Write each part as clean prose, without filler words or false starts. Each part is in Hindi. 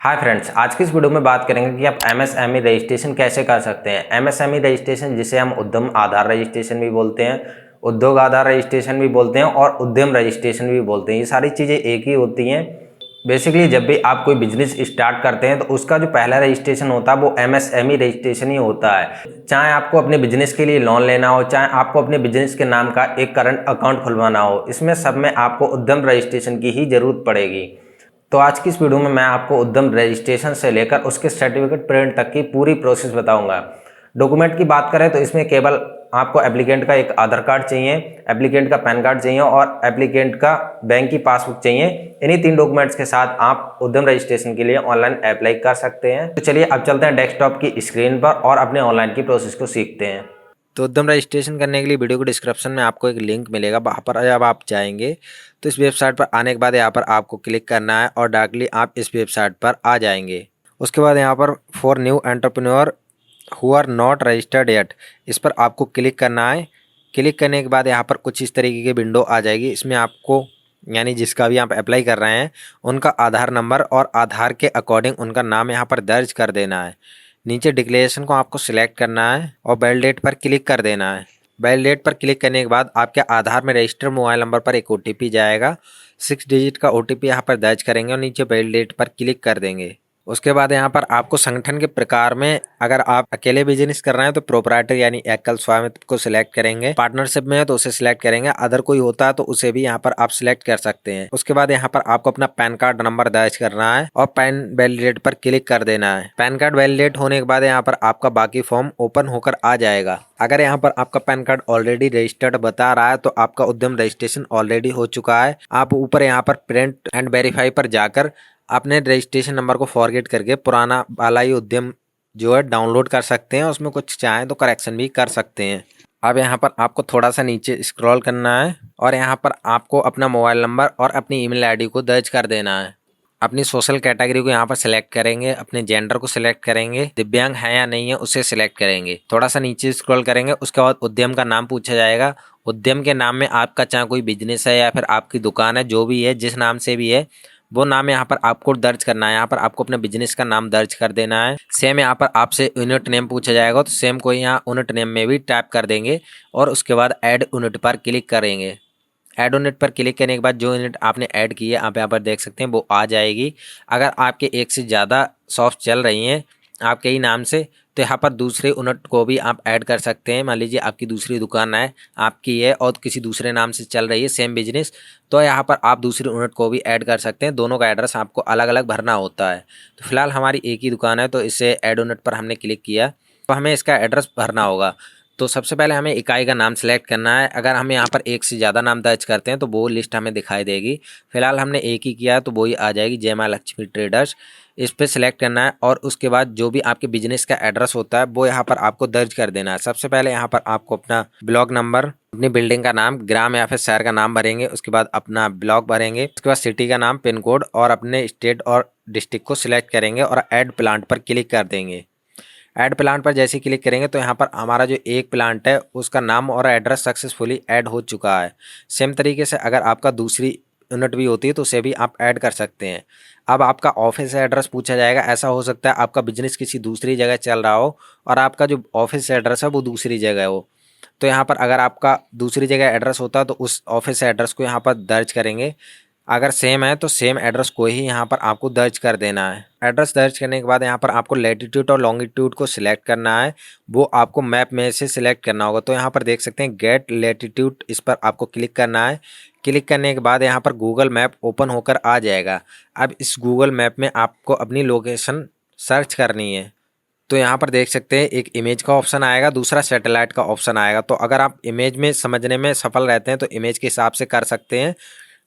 हाय फ्रेंड्स, आज की इस वीडियो में बात करेंगे कि आप एमएसएमई रजिस्ट्रेशन कैसे कर सकते हैं। एमएसएमई रजिस्ट्रेशन जिसे हम उद्यम आधार रजिस्ट्रेशन भी बोलते हैं, उद्योग आधार रजिस्ट्रेशन भी बोलते हैं और उद्यम रजिस्ट्रेशन भी बोलते हैं। ये सारी चीज़ें एक ही होती हैं। बेसिकली जब भी आप कोई बिजनेस स्टार्ट करते हैं तो उसका जो पहला रजिस्ट्रेशन होता है वो एमएसएमई रजिस्ट्रेशन ही होता है। चाहे आपको अपने बिजनेस के लिए लोन लेना हो, चाहे आपको अपने बिजनेस के नाम का एक करंट अकाउंट खुलवाना हो, इसमें सब में आपको उद्यम रजिस्ट्रेशन की ही जरूरत पड़ेगी। तो आज की इस वीडियो में मैं आपको उद्यम रजिस्ट्रेशन से लेकर उसके सर्टिफिकेट प्रिंट तक की पूरी प्रोसेस बताऊंगा। डॉक्यूमेंट की बात करें तो इसमें केवल आपको एप्लीकेंट का एक आधार कार्ड चाहिए, एप्लीकेंट का पैन कार्ड चाहिए और एप्लीकेंट का बैंक की पासबुक चाहिए। इन्हीं 3 डॉक्यूमेंट्स के साथ आप उद्यम रजिस्ट्रेशन के लिए ऑनलाइन अप्लाई कर सकते हैं। तो चलिए अब चलते हैं डेस्कटॉप की स्क्रीन पर और अपने ऑनलाइन की प्रोसेस को सीखते हैं। तो उद्यम रजिस्ट्रेशन करने के लिए वीडियो को डिस्क्रिप्शन में आपको एक लिंक मिलेगा, वहाँ पर जब आप जाएंगे तो इस वेबसाइट पर आने के बाद यहाँ पर आपको क्लिक करना है और डायरेक्टली आप इस वेबसाइट पर आ जाएंगे। उसके बाद यहाँ पर for new entrepreneur who are not registered yet, इस पर आपको क्लिक करना है। क्लिक करने के बाद यहाँ पर कुछ इस तरीके की विंडो आ जाएगी। इसमें आपको यानी जिसका भी आप अप्लाई कर रहे हैं उनका आधार नंबर और आधार के अकॉर्डिंग उनका नाम यहाँ पर दर्ज कर देना है। नीचे डिक्लेरेशन को आपको सिलेक्ट करना है और वैलिडेट पर क्लिक कर देना है। वैलिडेट पर क्लिक करने के बाद आपके आधार में रजिस्टर्ड मोबाइल नंबर पर एक OTP जाएगा। 6 डिजिट का OTP यहाँ पर दर्ज करेंगे और नीचे वैलिडेट पर क्लिक कर देंगे। उसके बाद यहाँ पर आपको संगठन के प्रकार में अगर आप अकेले बिजनेस कर रहे हैं तो प्रोपराइटर यानी एकल स्वामित्व को सिलेक्ट करेंगे, पार्टनरशिप में है तो उसे सिलेक्ट करेंगे, अदर कोई होता है तो उसे भी यहाँ पर आप सिलेक्ट कर सकते हैं। उसके बाद यहाँ पर आपको अपना पैन कार्ड नंबर दर्ज करना है और पैन वैलिडेट पर क्लिक कर देना है। पैन कार्ड वैलिडेट होने के बाद यहाँ पर आपका बाकी फॉर्म ओपन होकर आ जाएगा। अगर यहाँ पर आपका पैन कार्ड ऑलरेडी रजिस्टर्ड बता रहा है तो आपका उद्यम रजिस्ट्रेशन ऑलरेडी हो चुका है। आप ऊपर यहाँ पर प्रिंट एंड वेरीफाई पर जाकर अपने रजिस्ट्रेशन नंबर को फॉरगेट करके पुराना वाला ही उद्यम जो है डाउनलोड कर सकते हैं। उसमें कुछ चाहें तो करेक्शन भी कर सकते हैं। अब यहाँ पर आपको थोड़ा सा नीचे स्क्रॉल करना है और यहाँ पर आपको अपना मोबाइल नंबर और अपनी ईमेल आईडी को दर्ज कर देना है। अपनी सोशल कैटेगरी को यहाँ पर सिलेक्ट करेंगे, अपने जेंडर को सिलेक्ट करेंगे, दिव्यांग है या नहीं है उसे सिलेक्ट करेंगे। थोड़ा सा नीचे स्क्रॉल करेंगे, उसके बाद उद्यम का नाम पूछा जाएगा। उद्यम के नाम में आपका चाहे कोई बिजनेस है या फिर आपकी दुकान है, जो भी है जिस नाम से भी है वो नाम यहाँ पर आपको दर्ज करना है। यहाँ पर आपको अपने बिजनेस का नाम दर्ज कर देना है। सेम यहाँ पर आपसे यूनिट नेम पूछा जाएगा तो सेम को यहाँ यूनिट नेम में भी टाइप कर देंगे और उसके बाद ऐड यूनिट पर क्लिक करेंगे। ऐड यूनिट पर क्लिक करने के बाद जो यूनिट आपने ऐड की है आप यहाँ पर देख सकते हैं वो आ जाएगी। अगर आपके एक से ज़्यादा शॉप्स चल रही हैं आपके ही नाम से तो यहाँ पर दूसरे यूनिट को भी आप ऐड कर सकते हैं। मान लीजिए आपकी दूसरी दुकान है, आपकी है और किसी दूसरे नाम से चल रही है सेम बिजनेस, तो यहाँ पर आप दूसरी यूनिट को भी ऐड कर सकते हैं। दोनों का एड्रेस आपको अलग अलग भरना होता है। तो फिलहाल हमारी एक ही दुकान है तो इसे ऐड यूनिट पर हमने क्लिक किया तो हमें इसका एड्रेस भरना होगा। तो सबसे पहले हमें इकाई का नाम सेलेक्ट करना है। अगर हम यहाँ पर एक से ज़्यादा नाम दर्ज करते हैं तो वो लिस्ट हमें दिखाई देगी। फिलहाल हमने एक ही किया है तो वो ही आ जाएगी, जय माँ लक्ष्मी ट्रेडर्स। इस पर सिलेक्ट करना है और उसके बाद जो भी आपके बिजनेस का एड्रेस होता है वो यहाँ पर आपको दर्ज कर देना है। सबसे पहले यहाँ पर आपको अपना ब्लॉक नंबर, अपनी बिल्डिंग का नाम, ग्राम या फिर शहर का नाम भरेंगे। उसके बाद अपना ब्लॉक भरेंगे, उसके बाद सिटी का नाम, पिन कोड और अपने स्टेट और डिस्ट्रिक्ट को सिलेक्ट करेंगे और ऐड प्लांट पर क्लिक कर देंगे। ऐड प्लांट पर जैसे ही क्लिक करेंगे तो यहाँ पर हमारा जो एक प्लांट है उसका नाम और एड्रेस सक्सेसफुली ऐड हो चुका है। सेम तरीके से अगर आपका दूसरी यूनिट भी होती है तो उसे भी आप ऐड कर सकते हैं। अब आपका ऑफिस एड्रेस पूछा जाएगा। ऐसा हो सकता है आपका बिजनेस किसी दूसरी जगह चल रहा हो और आपका जो ऑफिस एड्रेस है वो दूसरी जगह हो। तो यहाँ पर अगर आपका दूसरी जगह एड्रेस होता है तो उस ऑफिस एड्रेस को यहाँ पर दर्ज करेंगे। अगर सेम है तो सेम एड्रेस को ही यहाँ पर आपको दर्ज कर देना है। एड्रेस दर्ज करने के बाद यहाँ पर आपको लैटिट्यूड और लॉन्गिट्यूड को सिलेक्ट करना है। वो आपको मैप में से सिलेक्ट करना होगा। तो यहाँ पर देख सकते हैं गेट लैटिट्यूड, इस पर आपको क्लिक करना है। क्लिक करने के बाद यहाँ पर गूगल मैप ओपन होकर आ जाएगा। अब इस गूगल मैप में आपको अपनी लोकेशन सर्च करनी है। तो यहाँ पर देख सकते हैं एक इमेज का ऑप्शन आएगा, दूसरा सैटेलाइट का ऑप्शन आएगा। तो अगर आप इमेज में समझने में सफल रहते हैं तो इमेज के हिसाब से कर सकते हैं।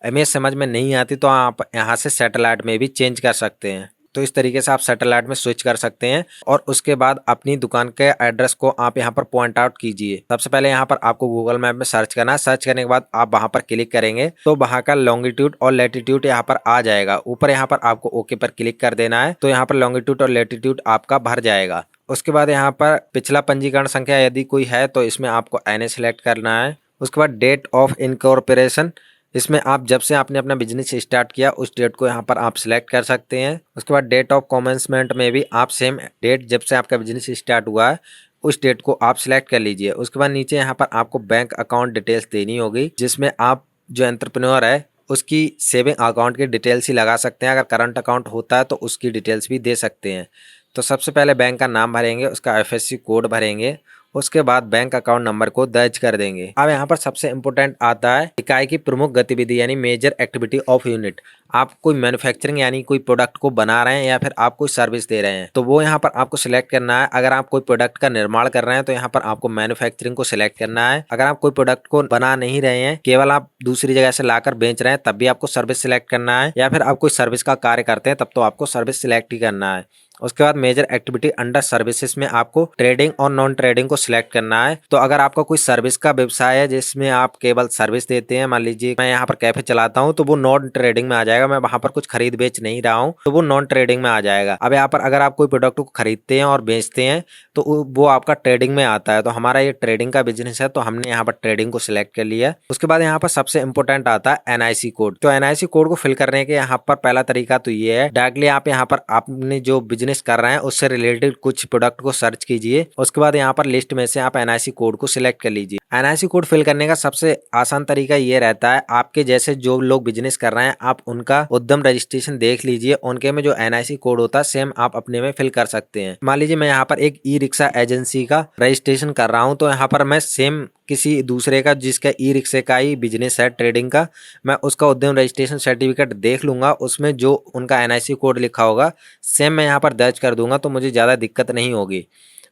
इमेज समझ में नहीं आती तो आप यहाँ से सैटेलाइट में भी चेंज कर सकते हैं। तो इस तरीके से आप सैटेलाइट में स्विच कर सकते हैं और उसके बाद अपनी दुकान के एड्रेस को आप यहाँ पर पॉइंट आउट कीजिए। सबसे पहले यहाँ पर आपको गूगल मैप में सर्च करना है। सर्च करने के बाद आप वहाँ पर क्लिक करेंगे तो वहाँ का लॉन्गिट्यूड और लैटिट्यूड यहाँ पर आ जाएगा। ऊपर यहाँ पर आपको ओके पर क्लिक कर देना है तो यहाँ पर लॉन्गिट्यूड और लैटिट्यूड आपका भर जाएगा। उसके बाद यहाँ पर पिछला पंजीकरण संख्या यदि कोई है तो इसमें आपको NA सिलेक्ट करना है। उसके बाद डेट ऑफ इनकॉर्पोरेशन इसमें आप जब से आपने अपना बिजनेस स्टार्ट किया उस डेट को यहाँ पर आप सिलेक्ट कर सकते हैं। उसके बाद डेट ऑफ कॉमेंसमेंट में भी आप सेम डेट जब से आपका बिजनेस स्टार्ट हुआ है उस डेट को आप सिलेक्ट कर लीजिए। उसके बाद नीचे यहाँ पर आपको बैंक अकाउंट डिटेल्स देनी होगी, जिसमें आप जो एंटरप्रेन्योर है उसकी सेविंग अकाउंट की डिटेल्स ही लगा सकते हैं। अगर करंट अकाउंट होता है तो उसकी डिटेल्स भी दे सकते हैं। तो सबसे पहले बैंक का नाम भरेंगे, उसका FSC कोड भरेंगे, उसके बाद बैंक अकाउंट नंबर को दर्ज कर देंगे। अब यहाँ पर सबसे इम्पोर्टेंट आता है इकाई की प्रमुख गतिविधि यानी मेजर एक्टिविटी ऑफ यूनिट। आप कोई मैन्युफैक्चरिंग यानी कोई प्रोडक्ट को बना रहे हैं या फिर आप कोई सर्विस दे रहे हैं तो वो यहाँ पर आपको सिलेक्ट करना है। अगर आप कोई प्रोडक्ट का निर्माण कर रहे हैं तो यहाँ पर आपको मैन्युफैक्चरिंग को सिलेक्ट करना है। अगर आप कोई प्रोडक्ट को बना नहीं रहे हैं, केवल आप दूसरी जगह से लाकर बेच रहे हैं, तब भी आपको सर्विस सिलेक्ट करना है। या फिर आप कोई सर्विस का कार्य करते हैं तब तो आपको सर्विस सिलेक्ट ही करना है। उसके बाद मेजर एक्टिविटी अंडर सर्विसेज में आपको ट्रेडिंग और नॉन ट्रेडिंग को सिलेक्ट करना है। तो अगर आपका कोई सर्विस का व्यवसाय है जिसमें आप केवल सर्विस देते हैं, मान लीजिए मैं यहाँ पर कैफे चलाता हूँ, तो वो नॉन ट्रेडिंग में आ जाएगा। मैं वहां पर कुछ खरीद बेच नहीं रहा हूँ तो वो नॉन ट्रेडिंग में आ जाएगा। अब यहाँ पर अगर आप कोई प्रोडक्ट को खरीदते हैं और बेचते हैं तो वो आपका ट्रेडिंग में आता है। तो हमारा ये ट्रेडिंग का बिजनेस है तो हमने यहाँ पर ट्रेडिंग को सिलेक्ट कर लिया। उसके बाद यहाँ पर सबसे इंपॉर्टेंट आता है NIC कोड। तो NIC कोड को फिल करने के यहाँ पर पहला तरीका तो ये है, डायरेक्टली आप यहाँ पर आपने जो बिजनेस कर रहे हैं उससे रिलेटेड कुछ प्रोडक्ट को सर्च कीजिए। उसके बाद यहाँ पर लिस्ट में से आप NIC कोड को सिलेक्ट कर लीजिए। NIC कोड फिल करने का सबसे आसान तरीका ये रहता है, आपके जैसे जो लोग बिजनेस कर रहे हैं आप उनका उद्यम रजिस्ट्रेशन देख लीजिए, उनके में जो NIC कोड होता है सेम आप अपने में फिल कर सकते हैं। मान लीजिए मैं यहाँ पर एक ई-रिक्शा एजेंसी का रजिस्ट्रेशन कर रहा हूँ तो यहाँ पर मैं सेम किसी दूसरे का जिसका ई-रिक्शे का ही बिजनेस है ट्रेडिंग का, मैं उसका उद्यम रजिस्ट्रेशन सर्टिफिकेट देख लूंगा, उसमें जो उनका NIC कोड लिखा होगा सेम मैं यहाँ पर दर्ज कर दूंगा तो मुझे ज़्यादा दिक्कत नहीं होगी।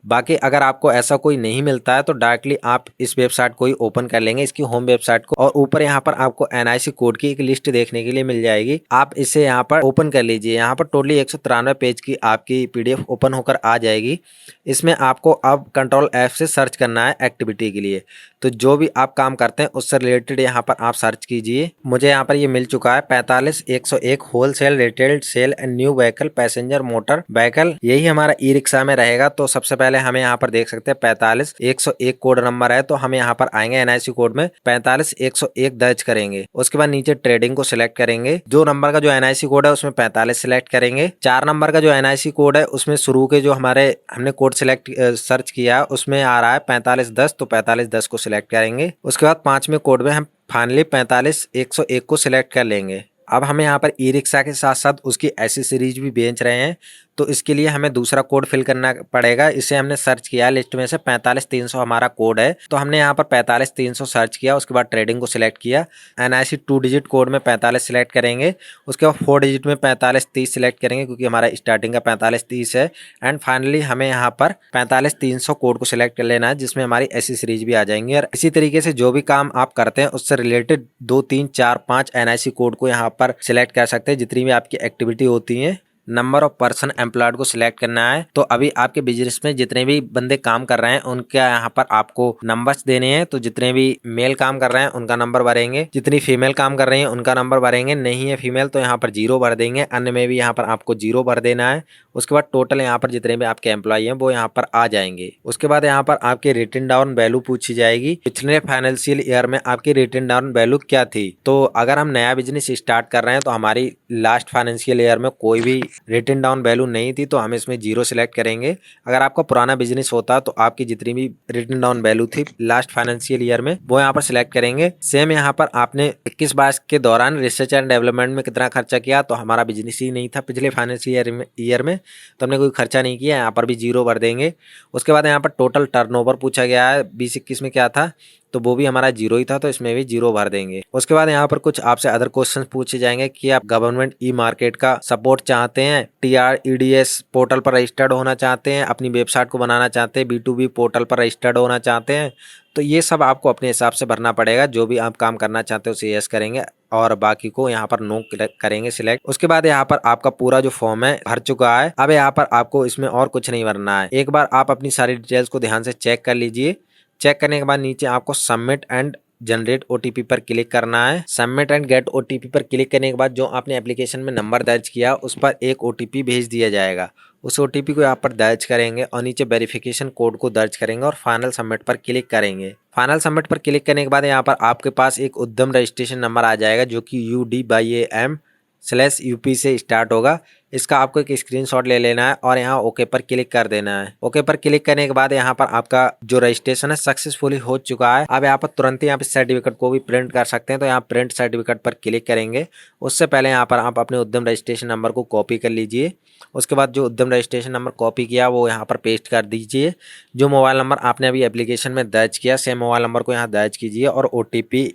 बाकी अगर आपको ऐसा कोई नहीं मिलता है तो डायरेक्टली आप इस वेबसाइट को ही ओपन कर लेंगे, इसकी होम वेबसाइट को, और ऊपर यहाँ पर आपको NIC कोड की एक लिस्ट देखने के लिए मिल जाएगी। आप इसे यहाँ पर ओपन कर लीजिए। यहाँ पर टोटली 193 पेज की आपकी PDF ओपन होकर आ जाएगी। इसमें आपको अब कंट्रोल F से सर्च करना है एक्टिविटी के लिए। तो जो भी आप काम करते हैं उससे रिलेटेड यहाँ पर आप सर्च कीजिए। मुझे यहाँ पर ये मिल चुका है 45-101 wholesale retail sale and new vehicle passenger motor vehicle, यही हमारा ई-रिक्शा में रहेगा। तो सबसे पहले हमें यहाँ पर देख सकते हैं 45-101 कोड नंबर है, तो हम यहाँ पर आएंगे NIC कोड में 45-101 दर्ज करेंगे। उसके बाद नीचे ट्रेडिंग को सिलेक्ट करेंगे। जो नंबर का जो NIC कोड है उसमें 45 सिलेक्ट करेंगे। 4 नंबर का जो NIC कोड है उसमें शुरू के जो हमने कोड सिलेक्ट सर्च किया उसमें आ रहा है 4510, तो 4510 को सिलेक्ट करेंगे। उसके बाद 5वें कोड में हम फाइनली 45-101 को सिलेक्ट कर लेंगे। अब हमें यहाँ पर ई-रिक्शा के साथ साथ उसकी एसेसरीज भी बेच रहे हैं तो इसके लिए हमें दूसरा कोड फिल करना पड़ेगा। इसे हमने सर्च किया लिस्ट में से 45300 हमारा कोड है, तो हमने यहाँ पर 45300 सर्च किया। उसके बाद ट्रेडिंग को सिलेक्ट किया। NIC 2 डिजिट कोड में 45 सिलेक्ट करेंगे। उसके बाद 4 डिजिट में 4530 सिलेक्ट करेंगे क्योंकि हमारा स्टार्टिंग का 4530 है। एंड फाइनली हमें यहाँ पर 45300 कोड को सिलेक्ट कर लेना है जिसमें हमारी एसेसरीज भी आ जाएंगी। और इसी तरीके से जो भी काम आप करते हैं उससे रिलेटेड 2, 3, 4, 5 NIC कोड को यहाँ पर सिलेक्ट कर सकते हैं जितनी भी आपकी एक्टिविटी होती है। नंबर ऑफ पर्सन एम्प्लॉयड को सिलेक्ट करना है। तो अभी आपके बिजनेस में जितने भी बंदे काम कर रहे हैं उनके यहाँ पर आपको नंबर्स देने हैं। तो जितने भी मेल काम कर रहे हैं उनका नंबर भरेंगे, जितनी फीमेल काम कर रही हैं उनका नंबर भरेंगे, नहीं है फीमेल तो यहाँ पर 0 भर देंगे, अन्य में भी यहाँ पर आपको 0 भर देना है। उसके बाद टोटल यहाँ पर जितने भी आपके एम्प्लॉय हैं वो यहाँ पर आ जाएंगे। उसके बाद यहाँ पर आपकी रिटन डाउन वैल्यू पूछी जाएगी, पिछले फाइनेंशियल ईयर में आपकी रिटन डाउन वैल्यू क्या थी। तो अगर हम नया बिजनेस स्टार्ट कर रहे हैं तो हमारी लास्ट फाइनेंशियल ईयर में कोई भी रिटन डाउन वैल्यू नहीं थी तो हम इसमें 0 सिलेक्ट करेंगे। अगर आपका पुराना बिजनेस होता तो आपकी जितनी भी रिटन डाउन वैल्यू थी लास्ट फाइनेंशियल ईयर में वो यहाँ पर सिलेक्ट करेंगे। सेम यहाँ पर आपने 21-22 के दौरान रिसर्च एंड डेवलपमेंट में कितना खर्चा किया, तो हमारा बिजनेस ही नहीं था पिछले फाइनेंशियल ईयर में तो हमने कोई खर्चा नहीं किया, यहाँ पर भी 0 भर देंगे। उसके बाद यहाँ पर टोटल टर्नओवर पूछा गया है 20-21 में क्या था, तो वो भी हमारा 0 ही था तो इसमें भी 0 भर देंगे। उसके बाद यहाँ पर कुछ आपसे अदर क्वेश्चन पूछे जाएंगे कि आप गवर्नमेंट ई-मार्केट का सपोर्ट चाहते हैं, TREDS पोर्टल पर रजिस्टर्ड होना चाहते हैं, अपनी वेबसाइट को बनाना चाहते हैं, B2B पोर्टल पर रजिस्टर्ड होना चाहते हैं। तो ये सब आपको अपने हिसाब से भरना पड़ेगा। जो भी आप काम करना चाहते हो उसे यस करेंगे और बाकी को यहाँ पर नो करेंगे सिलेक्ट। उसके बाद यहाँ पर आपका पूरा जो फॉर्म है भर चुका है। अब यहाँ पर आपको इसमें और कुछ नहीं भरना है। एक बार आप अपनी सारी डिटेल्स को ध्यान से चेक कर लीजिए। चेक करने के बाद नीचे आपको सबमिट एंड जनरेट ओटीपी पर क्लिक करना है। सबमिट एंड गेट ओटीपी पर क्लिक करने के बाद जो आपने एप्लीकेशन में नंबर दर्ज किया उस पर एक ओटीपी भेज दिया जाएगा। उस ओटीपी को यहाँ पर दर्ज करेंगे और नीचे वेरिफिकेशन कोड को दर्ज करेंगे और फाइनल सबमिट पर क्लिक करेंगे। फाइनल सबमिट पर क्लिक करने के बाद यहाँ पर आपके पास एक उद्यम रजिस्ट्रेशन नंबर आ जाएगा जो कि UDYAM/UP से स्टार्ट होगा। इसका आपको एक स्क्रीनशॉट ले लेना है और यहाँ ओके पर क्लिक कर देना है। ओके पर क्लिक करने के बाद यहाँ पर आपका जो रजिस्ट्रेशन है सक्सेसफुली हो चुका है। अब यहाँ पर तुरंत ही यहाँ पे सर्टिफिकेट को भी प्रिंट कर सकते हैं, तो यहाँ प्रिंट सर्टिफिकेट पर क्लिक करेंगे। उससे पहले यहाँ पर आप अपने उद्यम रजिस्ट्रेशन नंबर को कॉपी कर लीजिए। उसके बाद जो उद्यम रजिस्ट्रेशन नंबर कॉपी किया वो यहाँ पर पेस्ट कर दीजिए। जो मोबाइल नंबर आपने अभी एप्लीकेशन में दर्ज किया सेम मोबाइल नंबर को यहाँ दर्ज कीजिए और OTP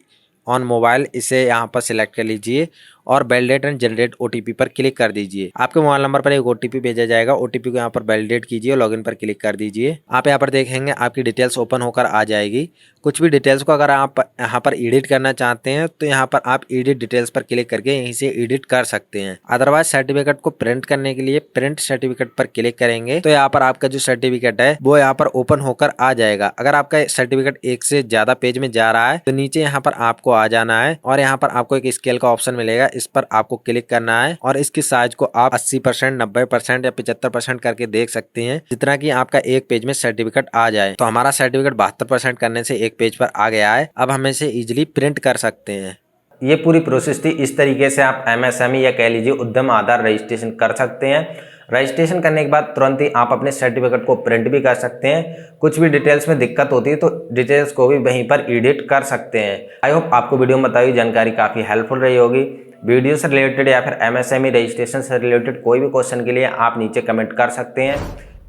ऑन मोबाइल इसे यहाँ पर सिलेक्ट कर लीजिए और वैलिडेट एंड जनरेट ओटीपी पर क्लिक कर दीजिए। आपके मोबाइल नंबर पर एक ओटीपी भेजा जाएगा। ओटीपी को यहाँ पर वैलिडेट कीजिए और लॉगिन पर क्लिक कर दीजिए। आप यहाँ पर देखेंगे आपकी डिटेल्स ओपन होकर आ जाएगी। कुछ भी डिटेल्स को अगर आप यहाँ पर एडिट करना चाहते हैं तो यहाँ पर आप एडिट डिटेल्स पर क्लिक करके यहीं से एडिट कर सकते हैं। अदरवाइज सर्टिफिकेट को प्रिंट करने के लिए प्रिंट सर्टिफिकेट पर क्लिक करेंगे तो यहाँ पर आपका जो सर्टिफिकेट है वो यहाँ पर ओपन होकर आ जाएगा। अगर आपका सर्टिफिकेट एक से ज्यादा पेज में जा रहा है तो नीचे यहाँ पर आपको आ जाना है और यहाँ पर आपको एक स्केल का ऑप्शन मिलेगा, इस पर आपको क्लिक करना है और इसकी साइज को आप 80%, 90% या 75% करके देख सकते हैं, जितना कि आपका एक पेज में सर्टिफिकेट आ जाए। तो हमारा सर्टिफिकेट 72% करने से एक पेज पर आ गया है। अब हम इसे इजिली प्रिंट कर सकते हैं। ये पूरी प्रोसेस थी। इस तरीके से आप MSME या कह लीजिए उद्यम आधार रजिस्ट्रेशन कर सकते हैं। रजिस्ट्रेशन करने के बाद तुरंत ही आप अपने सर्टिफिकेट को प्रिंट भी कर सकते हैं। कुछ भी डिटेल्स में दिक्कत होती है तो डिटेल्स को भी वहीं पर एडिट कर सकते हैं। आई होप आपको वीडियो में बताई जानकारी काफ़ी हेल्पफुल रही होगी। वीडियो से रिलेटेड या फिर MSME रजिस्ट्रेशन से रिलेटेड कोई भी क्वेश्चन के लिए आप नीचे कमेंट कर सकते हैं।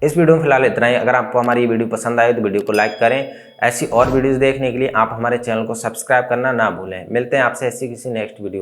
इस वीडियो में फिलहाल इतना ही। अगर आपको हमारी वीडियो पसंद आए तो वीडियो को लाइक करें। ऐसी और वीडियोस देखने के लिए आप हमारे चैनल को सब्सक्राइब करना ना भूलें। मिलते हैं आपसे ऐसी किसी नेक्स्ट वीडियो में।